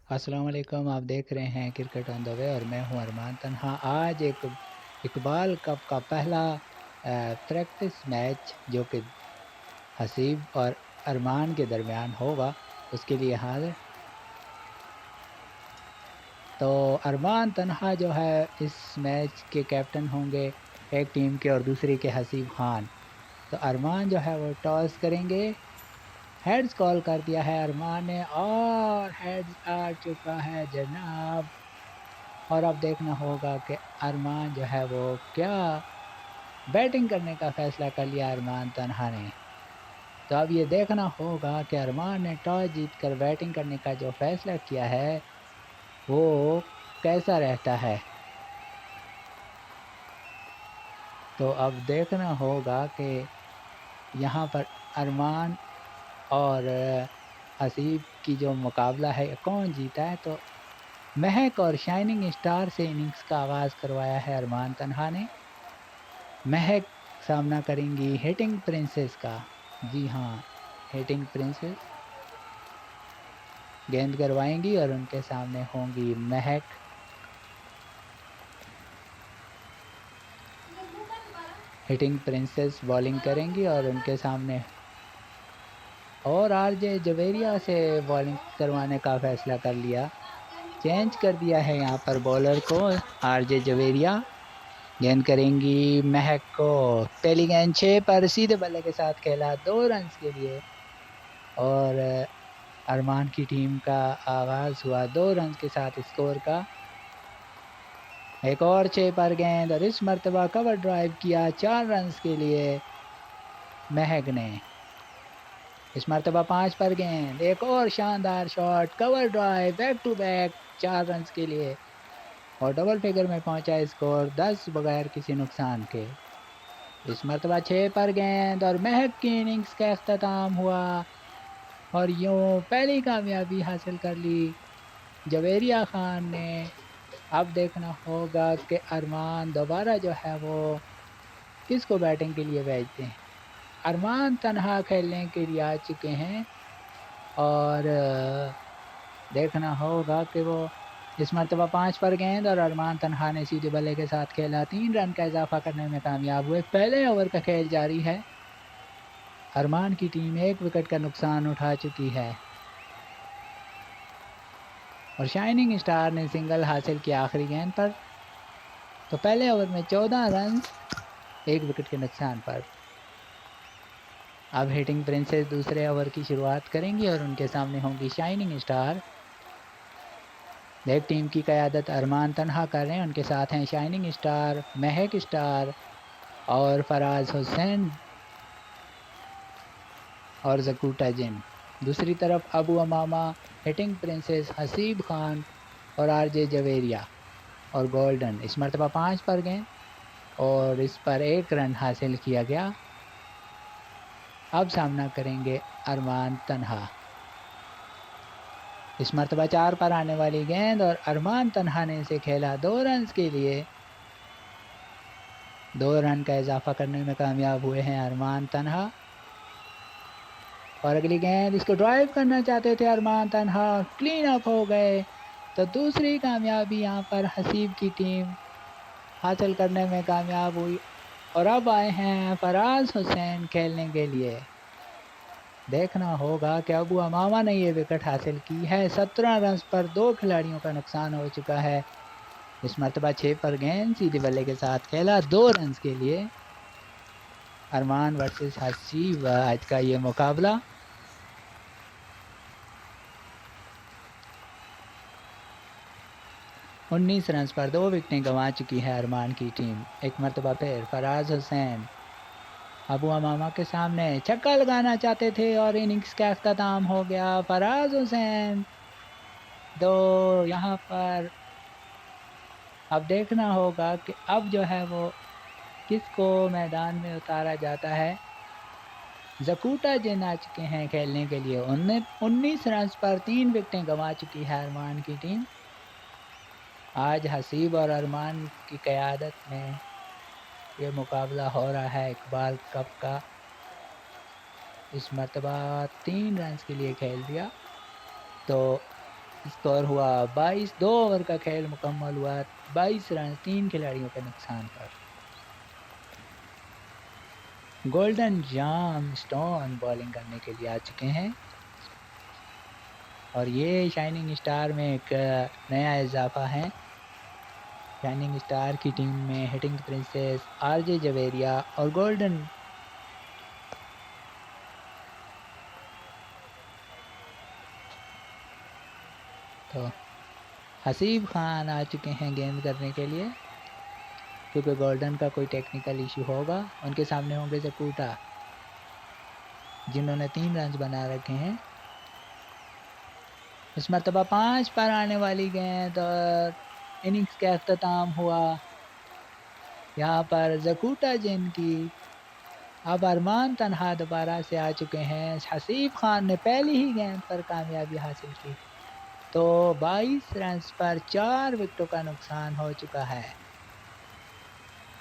अस्सलाम वालेकुम। आप देख रहे हैं क्रिकेट ऑन द वे और मैं हूं अरमान तन्हा। आज एक इकबाल कप का पहला प्रैक्टिस मैच जो कि हसीब और अरमान के दरमियान होगा, उसके लिए हाजिर। तो अरमान तन्हा जो है इस मैच के कैप्टन होंगे, एक टीम के, और दूसरी के हसीब खान। तो अरमान जो है वो टॉस करेंगे। हेड्स कॉल कर दिया है अरमान ने और हेड्स आ चुका है जनाब। और अब देखना होगा कि अरमान जो है वो क्या बैटिंग करने का फैसला कर लिया अरमान तन्हा ने। तो अब ये देखना होगा कि अरमान ने टॉस जीतकर बैटिंग करने का जो फैसला किया है वो कैसा रहता है। तो अब देखना होगा कि यहाँ पर अरमान और हसीब की जो मुकाबला है कौन जीता है। तो महक और शाइनिंग स्टार से इनिंग्स का आगाज़ करवाया है अरमान तन्हा ने। महक सामना करेंगी हिटिंग प्रिंसेस का। जी हाँ, हिटिंग प्रिंसेस गेंद करवाएंगी और उनके सामने होंगी महक। हिटिंग प्रिंसेस बॉलिंग करेंगी और उनके सामने, और आरजे जवेरिया से बॉलिंग करवाने का फैसला कर लिया। चेंज कर दिया है यहाँ पर बॉलर को। आरजे जवेरिया गेंद करेंगी महक को। पहली गेंद 6 पर सीधे बल्ले के साथ खेला 2 रन के लिए। और अरमान की टीम का आगाज हुआ 2 रन के साथ स्कोर का। एक और 6 पर गेंद और इस मर्तबा कवर ड्राइव किया 4 रन के लिए महक ने। इस मर्तबा 5 पर गेंद, एक और शानदार shot, cover drive, back to back 4 run के लिए और डबल फिगर में पहुंचा स्कोर 10 बगैर किसी नुकसान के। इस मर्तबा 6 पर गेंद और महक की इनिंग्स का अख्ताम हुआ और यूं पहली कामयाबी हासिल कर ली जवेरिया खान ने। अब देखना होगा कि अरमान दोबारा जो है वो किसको बैटिंग के लिए भेजते हैं। अरमान तन्हा खेलने के लिए आ चुके हैं और देखना होगा कि वो इस मरतबा 5 पर गेंद और अरमान तन्हा ने सीधे बल्ले के साथ खेला, 3 रन का इजाफा करने में कामयाब हुए। पहले ओवर का खेल जारी है। अरमान की टीम 1 विकेट का नुकसान उठा चुकी है और शाइनिंग स्टार ने सिंगल हासिल किया आखिरी गेंद पर। तो पहले ओवर में 14 रन 1 विकेट के नुकसान पर। अब हिटिंग प्रिंसेस दूसरे ओवर की शुरुआत करेंगी और उनके सामने होंगी शाइनिंग स्टार। लेग टीम की क़यादत अरमान तन्हा कर रहे हैं, उनके साथ हैं शाइनिंग स्टार, महक स्टार और फराज हुसैन और जकूटा जिन। दूसरी तरफ अबू अमामा, हिटिंग प्रिंसेस, हसीब खान और आरजे जवेरिया और गोल्डन। इस मरतबा 5 पर गेंद और इस पर 1 रन हासिल किया गया। अब सामना करेंगे अरमान तन्हा। इस मरतबा 4 पर आने वाली गेंद और अरमान तन्हा ने इसे खेला 2 रन के लिए। 2 रन का इजाफा करने में कामयाब हुए हैं अरमान तन्हा। और अगली गेंद, इसको ड्राइव करना चाहते थे अरमान तन्हा, क्लीन अप हो गए। तो दूसरी कामयाबी यहाँ पर हसीब की टीम हासिल करने में कामयाब हुई और अब आए हैं फराज हुसैन खेलने के लिए। देखना होगा कि अबू अमामा ने ये विकेट हासिल की है। 17 रन पर 2 खिलाड़ियों का नुकसान हो चुका है। इस मरतबा 6 पर गेंद सीधे बल्ले के साथ खेला 2 रन के लिए। अरमान वर्सेस हसीब आज का ये मुकाबला। 19 रन पर 2 विकेटें गंवा चुकी है अरमान की टीम। एक मरतबा फिर फराज हुसैन अबू अमामा के सामने छक्का लगाना चाहते थे और इनिंग्स का अख्ताम हो गया। फराज हुसैन दो यहाँ पर। अब देखना होगा कि अब जो है वो किसको मैदान में उतारा जाता है। जकूटा जिन आ चुके हैं खेलने के लिए। 19 रन पर 3 विकेटें गंवा चुकी है अरमान की टीम। आज हसीब और अरमान की क़यादत में ये मुकाबला हो रहा है इकबाल कप का। इस मरतबा 3 रन के लिए खेल दिया। तो स्कोर हुआ 22। 2 ओवर का खेल मुकम्मल हुआ, 22 रन 3 खिलाड़ियों के नुकसान पर। गोल्डन जाम स्टोन बॉलिंग करने के लिए आ चुके हैं और ये शाइनिंग स्टार में एक नया इजाफा है। शाइनिंग स्टार की टीम में हिटिंग प्रिंसेस, आरजे जवेरिया और गोल्डन तो हसीब खान आ चुके हैं गेंद करने के लिए, क्योंकि गोल्डन का कोई टेक्निकल इशू होगा। उनके सामने होंगे जकूटा, जिन्होंने 3 रन बना रखे हैं। इस मरतबा 5 पर आने वाली गेंद और इनिंग्स का अख्ताम हुआ यहाँ पर जकूटा जिनकी। अब अरमान तनहा दोबारा से आ चुके हैं। हसीब खान ने पहली ही गेंद पर कामयाबी हासिल की, तो 22 रन पर 4 विकेटों का नुकसान हो चुका है।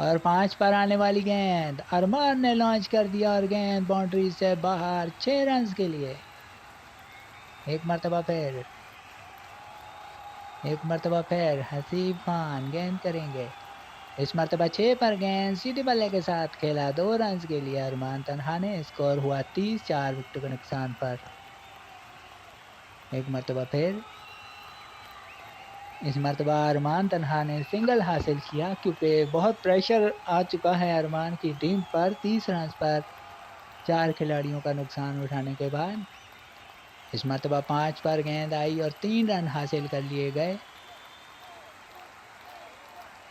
और 5 पर आने वाली गेंद अरमान ने लॉन्च कर दिया और गेंद बाउंड्री से बाहर, 6 रन के लिए। एक मरतबा फिर हसीब खान गेंद करेंगे। इस मरतबा 6 पर गेंद सीधे बल्ले के साथ खेला, 2 रन के लिए अरमान तनहा ने। स्कोर हुआ 30, 4 विकेटों के नुकसान पर। एक मरतबा फिर इस मरतबा अरमान तनहा ने सिंगल हासिल किया, क्योंकि बहुत प्रेशर आ चुका है अरमान की टीम पर। 30 रन पर 4 खिलाड़ियों का नुकसान उठाने के बाद इस मरतबा 5 पर गेंद आई और 3 रन हासिल कर लिए गए।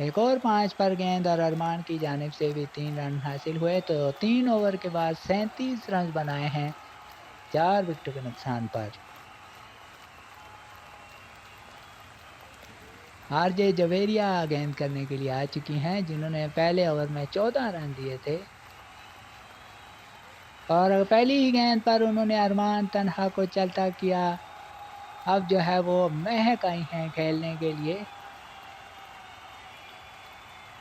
एक और 5 पर गेंद और अरमान की जानिब से भी 3 रन हासिल हुए, तो 3 ओवर के बाद 37 रन बनाए हैं 4 विकेटों के नुकसान पर। आरजे जवेरिया गेंद करने के लिए आ चुकी हैं, जिन्होंने पहले ओवर में 14 रन दिए थे और पहली ही गेंद पर उन्होंने अरमान तनहा को चलता किया। अब जो है वो महक आई हैं खेलने के लिए,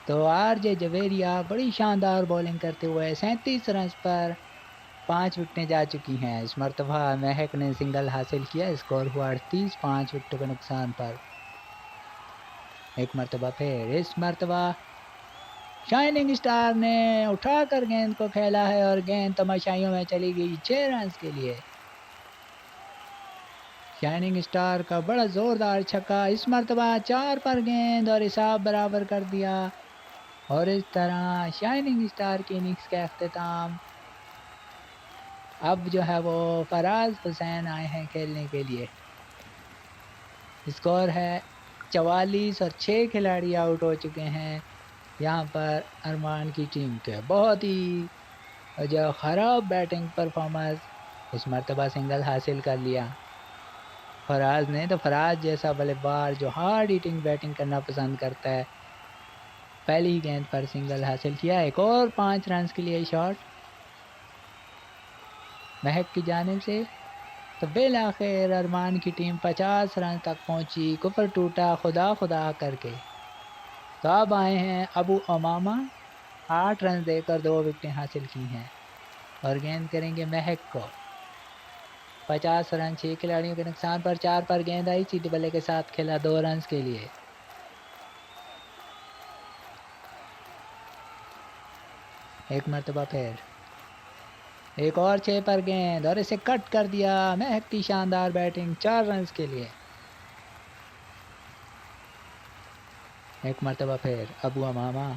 तो आरजे जवेरिया बड़ी शानदार बॉलिंग करते हुए 37 रन पर 5 विकेटें जा चुकी हैं। इस मरतबा महक ने सिंगल हासिल किया। स्कोर हुआ 38, 5 विकेटों के नुकसान पर। एक मरतबा फिर इस मरतबा शाइनिंग स्टार ने उठाकर गेंद को खेला है और गेंद तमाशाइयों में चली गई 6 रन के लिए। शाइनिंग स्टार का बड़ा जोरदार छक्का। इस मरतबा 4 पर गेंद और हिसाब बराबर कर दिया और इस तरह शाइनिंग स्टार की इनिंग्स का अख्ताम। अब जो है वो फराज हुसैन आए हैं खेलने के लिए। स्कोर है 44 और 6 खिलाड़ी आउट हो चुके हैं यहाँ पर अरमान की टीम के। बहुत ही जो ख़राब बैटिंग परफॉर्मेंस, इस मरतबा सिंगल हासिल कर लिया फराज ने। तो फराज जैसा बल्लेबाज जो हार्ड हिटिंग बैटिंग करना पसंद करता है, पहली गेंद पर सिंगल हासिल किया। एक और 5 रन के लिए शॉट महक की जानिब से, तो बिल आखिर अरमान की टीम 50 रन तक पहुंची, कुफर टूटा खुदा खुदा करके। तो अब आए हैं अबू अमामा, 8 रन देकर 2 विकेटें हासिल की हैं और गेंद करेंगे महक को। 50 रन 6 खिलाड़ियों के नुकसान पर। 4 पर गेंद आई, सीधे बल्ले के साथ खेला, 2 रन के लिए। एक मरतबा फिर एक और 6 पर गेंद और इसे कट कर दिया। महक की शानदार बैटिंग, 4 रन के लिए। एक मरतबा फिर अबू अमामा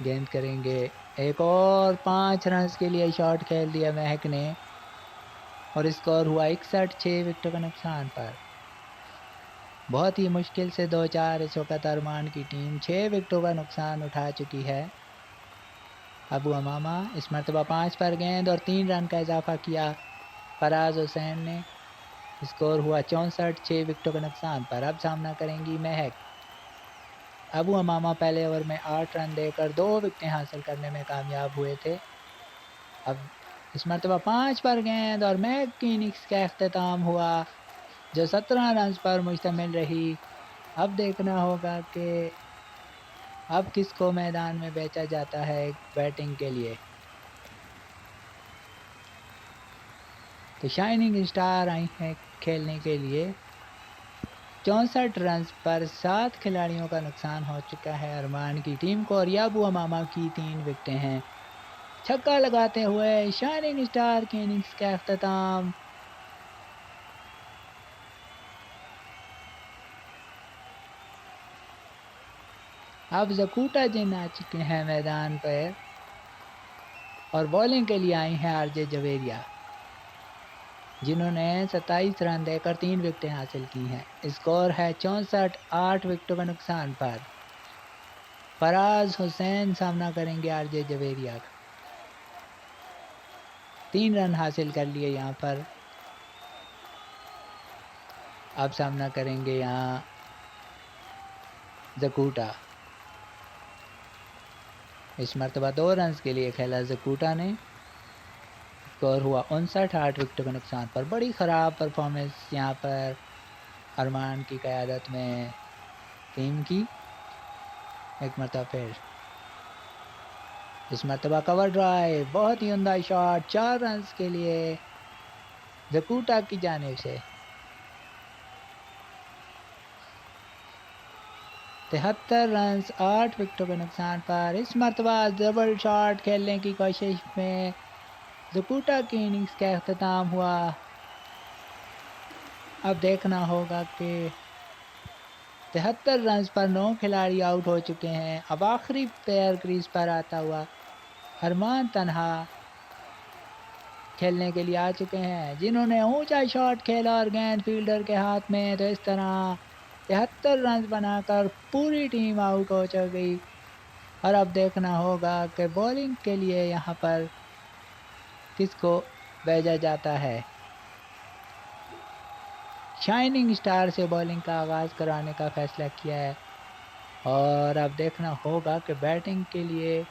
गेंद करेंगे। एक और 5 रन के लिए शॉट खेल दिया महक ने और स्कोर हुआ 61, 6 विकेटों के नुकसान पर। बहुत ही मुश्किल से 2-4 इस वक्त अरमान की टीम 6 विकेटों का नुकसान उठा चुकी है। अबू अमामा इस मरतबा 5 पर गेंद और 3 रन का इजाफा किया फराज हुसैन ने। स्कोर हुआ 64, 6 विकेटों के नुकसान पर। अब सामना करेंगी महक। अबू अमामा पहले ओवर में 8 रन देकर 2 विकेटें हासिल करने में कामयाब हुए थे। अब इस मरतबा 5 पर गेंद और महक की इनिंग्स का अख्ताम हुआ, जो 17 रन पर मुश्तमिल रही। अब देखना होगा कि अब किसको मैदान में बेचा जाता है बैटिंग के लिए। तो शाइनिंग स्टार आई हैं खेलने के लिए 64 रन पर 7 खिलाड़ियों का नुकसान हो चुका है अरमान की टीम को, और याबू अमामा की 3 विकेटें हैं। छक्का लगाते हुए शाइनिंग स्टार की इनिंग्स का अख्ताम। अब जकूटा जिन आ चुके हैं मैदान पर और बॉलिंग के लिए आई हैं आरजे जवेरिया, जिन्होंने 27 रन देकर 3 विकेटें हासिल की हैं। स्कोर है 64, 8 विकेटों के नुकसान पर। फराज हुसैन सामना करेंगे आरजे जवेरिया का। 3 रन हासिल कर लिए यहाँ पर। अब सामना करेंगे यहाँ जकूटा। इस मरतबा 2 रन के लिए खेला जकूटा ने। स्कोर हुआ 59, 8 विकेटों के नुकसान पर। बड़ी ख़राब परफॉर्मेंस यहाँ पर अरमान की क़यादत में टीम की। एक मरतबा फिर इस मरतबा कवर ड्राइव, बहुत ही उम्दा शॉट, 4 रन के लिए जकूटा की जानिब से। 73 रन 8 विकेटों के नुकसान पर। इस मरतबा डबल शॉट खेलने की कोशिश में जकूटा की इनिंग्स का अख्ताम हुआ। अब देखना होगा कि 73 रन पर 9 खिलाड़ी आउट हो चुके हैं। अब आखिरी प्लेयर क्रीज पर आता हुआ अरमान तन्हा खेलने के लिए आ चुके हैं, जिन्होंने ऊंचा शॉट खेला और गेंद फील्डर के हाथ में। तो इस तरह 73 रन बनाकर पूरी टीम आउट हो गई। और अब देखना होगा कि बॉलिंग के लिए यहाँ पर किसको भेजा जाता है। शाइनिंग स्टार से बॉलिंग का आगाज़ कराने का फैसला किया है। और अब देखना होगा कि बैटिंग के लिए,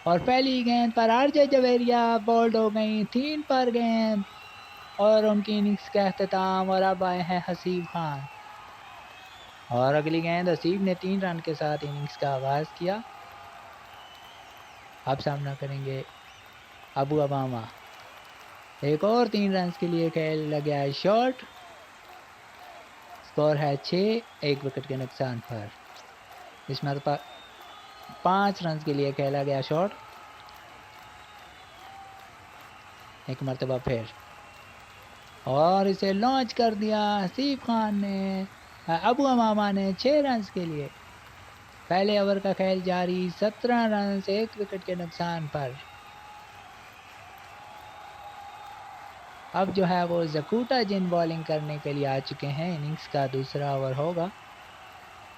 और पहली गेंद पर आरजे जवेरिया बोल्ड हो गई, 3 पर गेंद और उनकी इनिंग्स का अख्ताम। और अब आए हैं हसीब खान, और अगली गेंद हसीब ने 3 रन के साथ इनिंग्स का आगाज़ किया। अब सामना करेंगे अबू अमामा। एक और 3 रन के लिए खेला गया है शॉट। स्कोर है 6, 1 विकेट के नुकसान पर। इस मरतबा 5 रन के लिए खेला गया शॉट। एक मरतबा फिर, और इसे लॉन्च कर दिया हसीब खान ने। अबू अमामा ने 6 रन के लिए। पहले ओवर का खेल जारी, 17 रन से 1 विकेट के नुकसान पर। अब जो है वो जकूटा जिन बॉलिंग करने के लिए आ चुके हैं। इनिंग्स का दूसरा ओवर होगा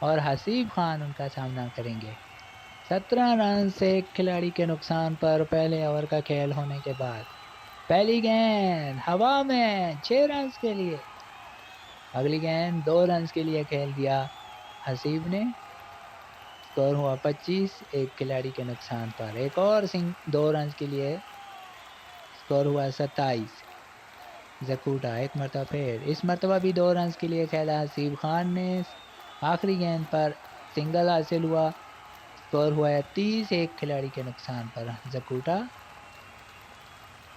और हसीब खान उनका सामना करेंगे। 17 रन से 1 खिलाड़ी के नुकसान पर पहले ओवर का खेल होने के बाद। पहली गेंद हवा में, 6 रन के लिए। अगली गेंद 2 रन के लिए खेल दिया हसीब ने। स्कोर हुआ 25, 1 खिलाड़ी के नुकसान पर। एक और 2 रन के लिए। स्कोर हुआ 27। जकूटा एक मरतबा फिर, इस मरतबा भी 2 रन के लिए खेला हसीब खान ने। आखिरी गेंद पर सिंगल हासिल हुआ। स्कोर हुआ है 30, 1 खिलाड़ी के नुकसान पर। जकूटा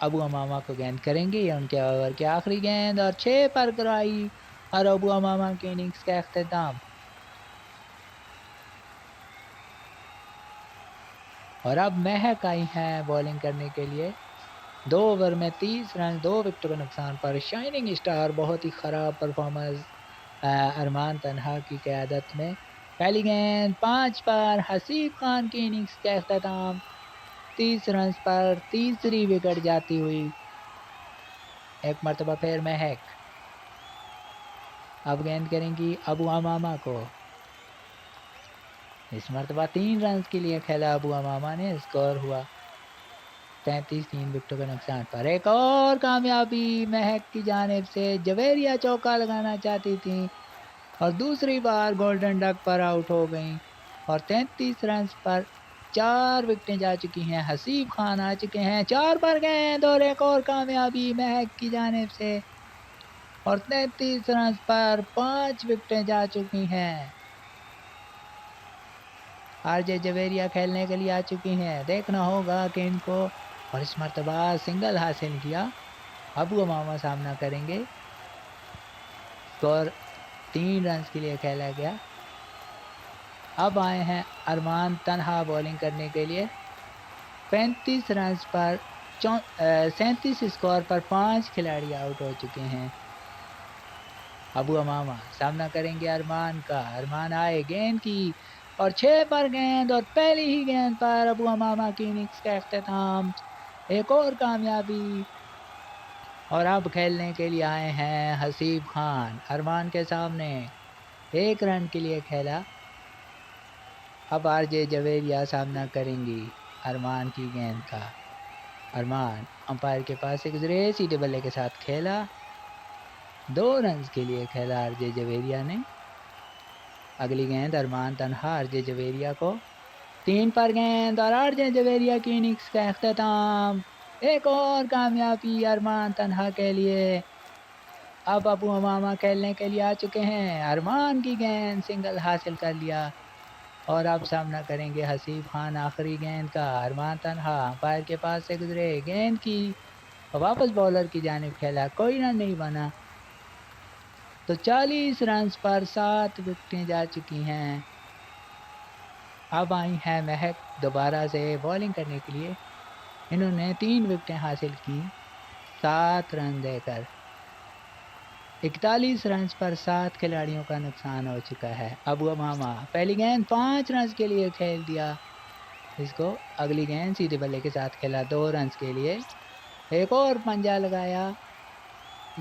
अबू अमामा को गेंद करेंगे, या उनके ओवर की आखिरी गेंद, और 6 पर कराई और अबू अमामा के इनिंग्स का अख्ताम। और अब महक आई हैं बॉलिंग करने के लिए। 2 ओवर में 30 रन, 2 विकेटों के नुकसान पर। शाइनिंग स्टार, बहुत ही ख़राब परफॉर्मेंस अरमान तन्हा की क़यादत में। पहली गेंद 5 पर, हसीब खान की इनिंग्स का अख्ताम। 30 रन पर तीसरी विकेट जाती हुई। एक मरतबा फिर महक अब गेंद करेंगी अबू अमामा को। इस मरतबा 3 रन के लिए खेला अबू अमामा ने। स्कोर हुआ 33, 3 विकेटों के नुकसान पर। एक और कामयाबी महक की जानिब से। जवेरिया चौका लगाना चाहती थी और दूसरी बार गोल्डन डक पर आउट हो गई। और 33 रन पर 4 विकेटें जा चुकी हैं। हसीब खान आ चुके हैं 4 पर गेंद, और एक और कामयाबी महक की जानिब से। और 33 रन पर 5 विकेटें जा चुकी हैं। आरजे जवेरिया खेलने के लिए आ चुकी हैं। देखना होगा कि इनको, और इस मरतबा सिंगल हासिल किया। अबू अमामा सामना करेंगे। स्कोर 3 रन के लिए खेला गया। अब आए हैं अरमान तन्हा बॉलिंग करने के लिए। 35 रन पर 37 स्कोर पर 5 खिलाड़ी आउट हो चुके हैं। अबू अमामा सामना करेंगे अरमान का। अरमान आए, गेंद की और 6 पर गेंद, और पहली ही गेंद पर अबू अमामा की इनिंग्स का अख्ताम। एक और कामयाबी। और अब खेलने के लिए आए हैं हसीब खान। अरमान के सामने 1 रन के लिए खेला। अब आरजे जवेरिया सामना करेंगी अरमान की गेंद का। अरमान अंपायर के पास से गुजरे, सीधे बल्ले के साथ खेला। 2 रन के लिए खेला आरजे जवेरिया ने। अगली गेंद अरमान तन्हा आरजे जवेरिया को। 3 पर गेंद और आरजे जवेरिया की इनिंग्स का अख्ताम। एक और कामयाबी अरमान तन्हा के लिए। अब अबू अमामा खेलने के लिए आ चुके हैं। अरमान की गेंद, सिंगल हासिल कर लिया। और अब सामना करेंगे हसीब खान आखिरी गेंद का। अरमान तन्हा अंपायर के पास से गुजरे, गेंद की वापस बॉलर की जानिब खेला, कोई रन नहीं बना। तो 40 रन पर 7 विकेटें जा चुकी हैं। अब आई है महक दोबारा से बॉलिंग करने के लिए। इन्होंने 3 विकेटें हासिल की 7 रन देकर। 41 रन पर 7 खिलाड़ियों का नुकसान हो चुका है। अबू अमामा पहली गेंद 5 रन के लिए खेल दिया इसको। अगली गेंद सीधे बल्ले के साथ खेला 2 रन के लिए। एक और पंजा लगाया।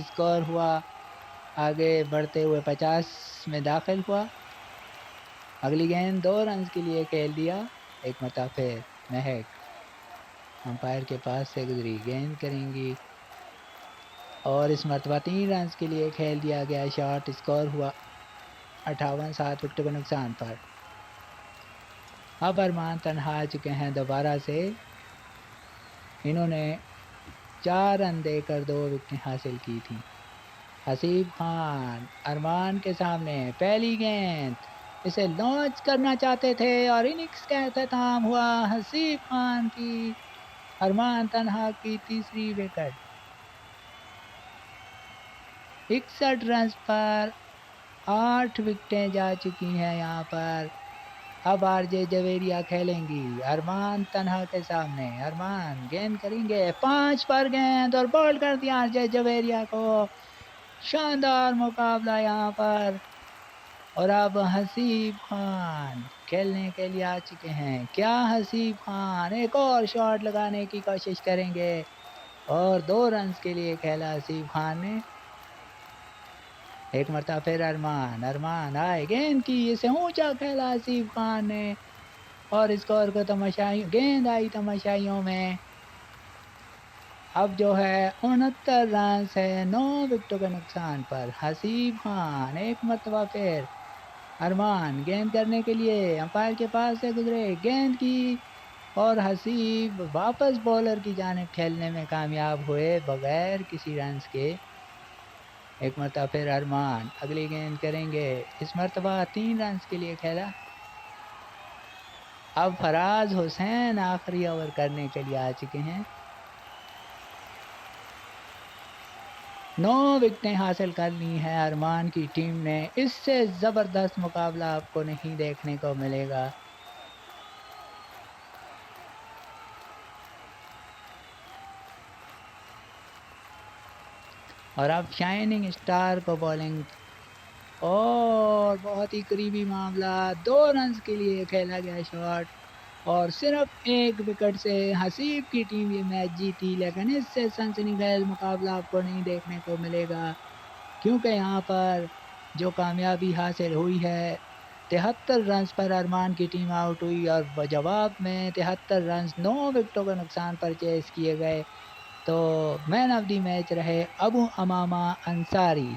स्कोर हुआ आगे बढ़ते हुए 50 में दाखिल हुआ। अगली गेंद 2 रन के लिए खेल दिया। एक मरतबा फिर महक अंपायर के पास से गुजरी, गेंद करेंगी और इस मरतबा 3 रन के लिए खेल दिया गया शॉट। स्कोर हुआ 58, 7 विकेटों के नुकसान पर। अब अरमान तन्हा आ चुके हैं दोबारा से। इन्होंने 4 रन देकर 2 विकेटें हासिल की थी। हसीब खान अरमान के सामने पहली गेंद, इसे लॉन्च करना चाहते थे और इनिंग्स का अख्ताम हुआ हसीब खान की। अरमान तन्हा की तीसरी विकेट। 61 रन पर 8 विकेटें जा चुकी हैं यहाँ पर। अब आरजे जवेरिया खेलेंगी अरमान तन्हा के सामने। अरमान गेंद करेंगे 5 पर गेंद और बॉल कर दिया आरजे जवेरिया को। शानदार मुकाबला यहाँ पर। और अब हसीब खान खेलने के लिए आ चुके हैं। क्या हसीब खान एक और शॉट लगाने की कोशिश करेंगे और 2 रन के लिए खेला हसीब खान ने। एक मरतबा फिर अरमान आए, गेंद की इसे ऊंचा खेला हसीब खान ने और स्कोर को गेंद आई तमाशाइयों में। अब जो है 69 रन है 9 विकेटों के नुकसान पर। हसीब खान एक मरतबा फिर अरमान गेंद करने के लिए अंपायर के पास से गुजरे, गेंद की और हसीब वापस बॉलर की जानिब खेलने में कामयाब हुए बगैर किसी रन के। एक मरतबा फिर अरमान अगली गेंद करेंगे, इस मरतबा 3 रन के लिए खेला। अब फराज हुसैन आखिरी ओवर करने के लिए आ चुके हैं। 9 विकेटें हासिल कर ली हैं अरमान की टीम ने। इससे ज़बरदस्त मुकाबला आपको नहीं देखने को मिलेगा। और अब शाइनिंग स्टार को बॉलिंग और बहुत ही करीबी मामला, 2 रन के लिए खेला गया शॉट और सिर्फ 1 विकेट से हसीब की टीम ये मैच जीती। लेकिन इससे सनसनीखेज मुकाबला आपको नहीं देखने को मिलेगा, क्योंकि यहाँ पर जो कामयाबी हासिल हुई है 73 रन पर अरमान की टीम आउट हुई और जवाब में 73 रन 9 विकेटों के नुकसान पर चेस किए गए। तो मैन ऑफ द मैच रहे अबू अमामा अंसारी।